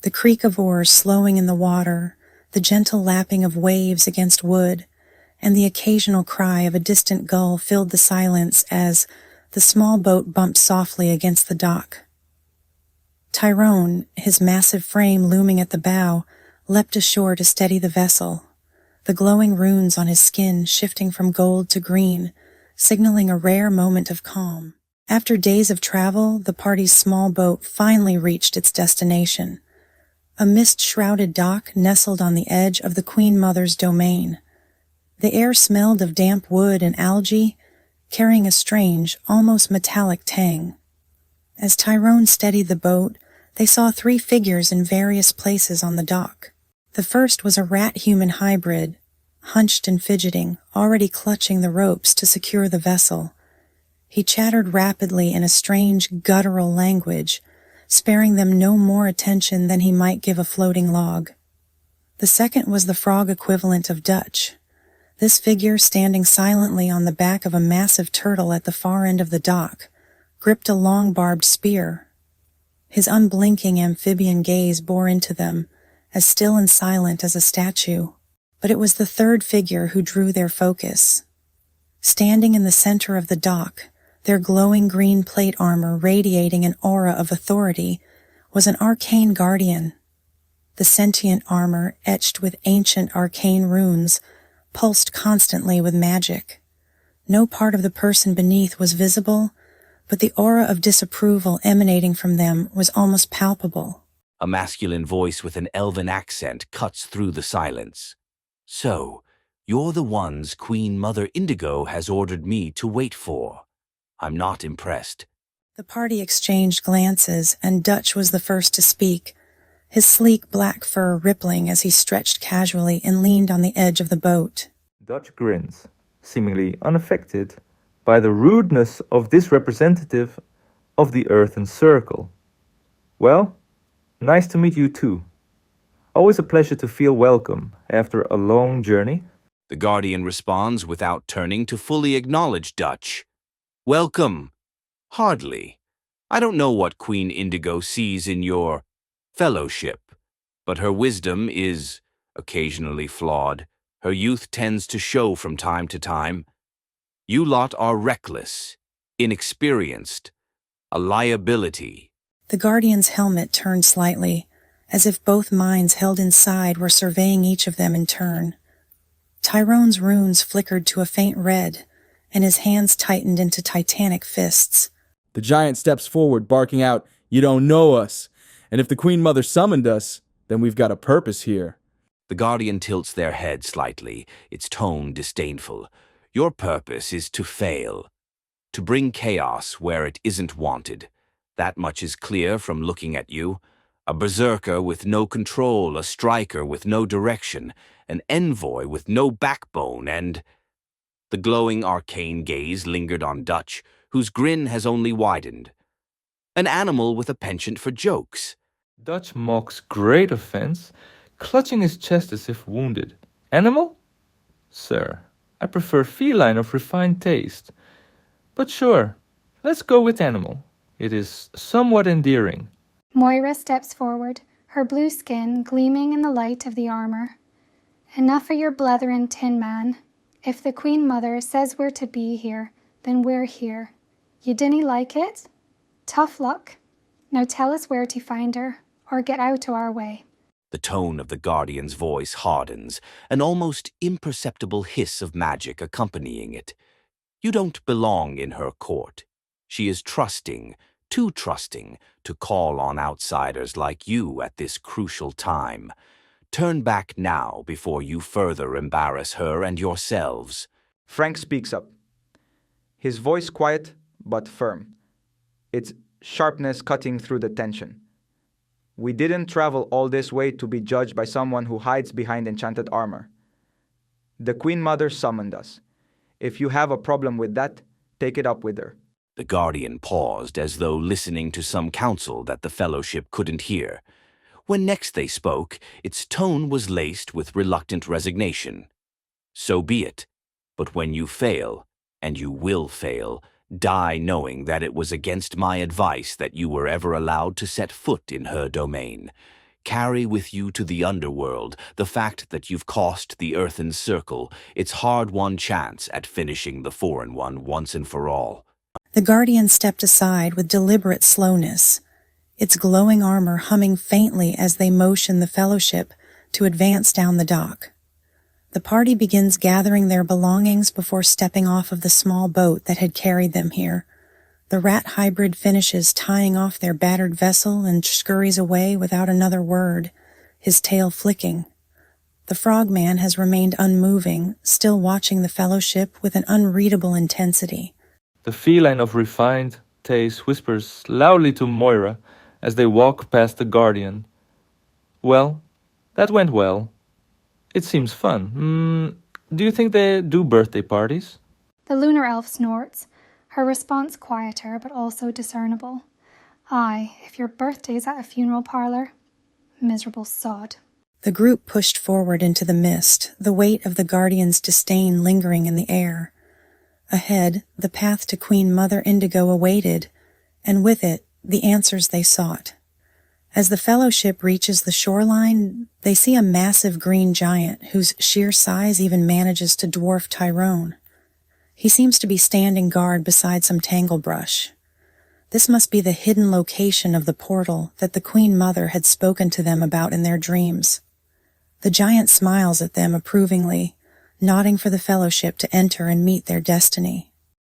The creak of oars slowing in the water, the gentle lapping of waves against wood, and the occasional cry of a distant gull filled the silence as the small boat bumped softly against the dock. Tyrone, his massive frame looming at the bow, leapt ashore to steady the vessel, the glowing runes on his skin shifting from gold to green, signaling a rare moment of calm. After days of travel, the party's small boat finally reached its destination, a mist-shrouded dock nestled on the edge of the Queen Mother's domain. The air smelled of damp wood and algae, carrying a strange, almost metallic tang. As Tyrone steadied the boat, they saw 3 figures in various places on the dock. The first was a rat-human hybrid, hunched and fidgeting, already clutching the ropes to secure the vessel. He chattered rapidly in a strange, guttural language, sparing them no more attention than he might give a floating log. The second was the frog equivalent of Dutch. This figure, standing silently on the back of a massive turtle at the far end of the dock, gripped a long barbed spear. His unblinking amphibian gaze bore into them, as still and silent as a statue. But it was the third figure who drew their focus. Standing in the center of the dock, their glowing green plate armor radiating an aura of authority, was an Arcane Guardian. The sentient armor, etched with ancient arcane runes, pulsed constantly with magic. No part of the person beneath was visible, but the aura of disapproval emanating from them was almost palpable. A masculine voice with an elven accent cuts through the silence. "So, you're the ones Queen Mother Indigo has ordered me to wait for. I'm not impressed." The party exchanged glances, and Dutch was the first to speak, his sleek black fur rippling as he stretched casually and leaned on the edge of the boat. Dutch grins, seemingly unaffected by the rudeness of this representative of the Earthen Circle. "Well, nice to meet you too. Always a pleasure to feel welcome after a long journey." The Guardian responds without turning to fully acknowledge Dutch. "Welcome. Hardly. I don't know what Queen Indigo sees in your fellowship, but her wisdom is occasionally flawed. Her youth tends to show from time to time. You lot are reckless, inexperienced, a liability." The Guardian's helmet turned slightly, as if both minds held inside were surveying each of them in turn. Tyrone's runes flickered to a faint red, and his hands tightened into titanic fists. The giant steps forward, barking out, "You don't know us. And if the Queen Mother summoned us, then we've got a purpose here." The Guardian tilts their head slightly, its tone disdainful. "Your purpose is to fail, to bring chaos where it isn't wanted. That much is clear from looking at you. A berserker with no control, a striker with no direction, an envoy with no backbone, and—" The glowing arcane gaze lingered on Dutch, whose grin has only widened. "An animal with a penchant for jokes." Dutch mocks great offense, clutching his chest as if wounded. "Animal? Sir, I prefer feline of refined taste. But sure, let's go with animal. It is somewhat endearing." Moira steps forward, her blue skin gleaming in the light of the armor. "Enough of your blethering, Tin Man. If the Queen Mother says we're to be here, then we're here. You dinna like it? Tough luck. Now tell us where to find her, or get out of our way." The tone of the Guardian's voice hardens, an almost imperceptible hiss of magic accompanying it. "You don't belong in her court. She is trusting, too trusting, to call on outsiders like you at this crucial time. Turn back now before you further embarrass her and yourselves." Frank speaks up, his voice quiet but firm, its sharpness cutting through the tension. "We didn't travel all this way to be judged by someone who hides behind enchanted armor. The Queen Mother summoned us. If you have a problem with that, take it up with her." The Guardian paused as though listening to some counsel that the Fellowship couldn't hear. When next they spoke, its tone was laced with reluctant resignation. "So be it. But when you fail, and you will fail, die knowing that it was against my advice that you were ever allowed to set foot in her domain. Carry with you to the underworld the fact that you've cost the Earthen Circle its hard-won chance at finishing the foreign one once and for all. The Guardian stepped aside with deliberate slowness, its glowing armor humming faintly as they motion the Fellowship to advance down the dock. The party begins gathering their belongings before stepping off of the small boat that had carried them here. The rat hybrid finishes tying off their battered vessel and scurries away without another word, his tail flicking. The frogman has remained unmoving, still watching the Fellowship with an unreadable intensity. The feline of refined taste whispers loudly to Moira as they walk past the Guardian. Well, that went well. It seems fun. Do you think they do birthday parties? The lunar elf snorts, her response quieter but also discernible. Aye, if your birthday's at a funeral parlour. Miserable sod. The group pushed forward into the mist, the weight of the Guardian's disdain lingering in the air. Ahead, the path to Queen Mother Indigo awaited, and with it, the answers they sought. As the Fellowship reaches the shoreline, they see a massive green giant whose sheer size even manages to dwarf Tyrone. He seems to be standing guard beside some tangle brush. This must be the hidden location of the portal that the Queen Mother had spoken to them about in their dreams. The giant smiles at them approvingly, nodding for the Fellowship to enter and meet their destiny.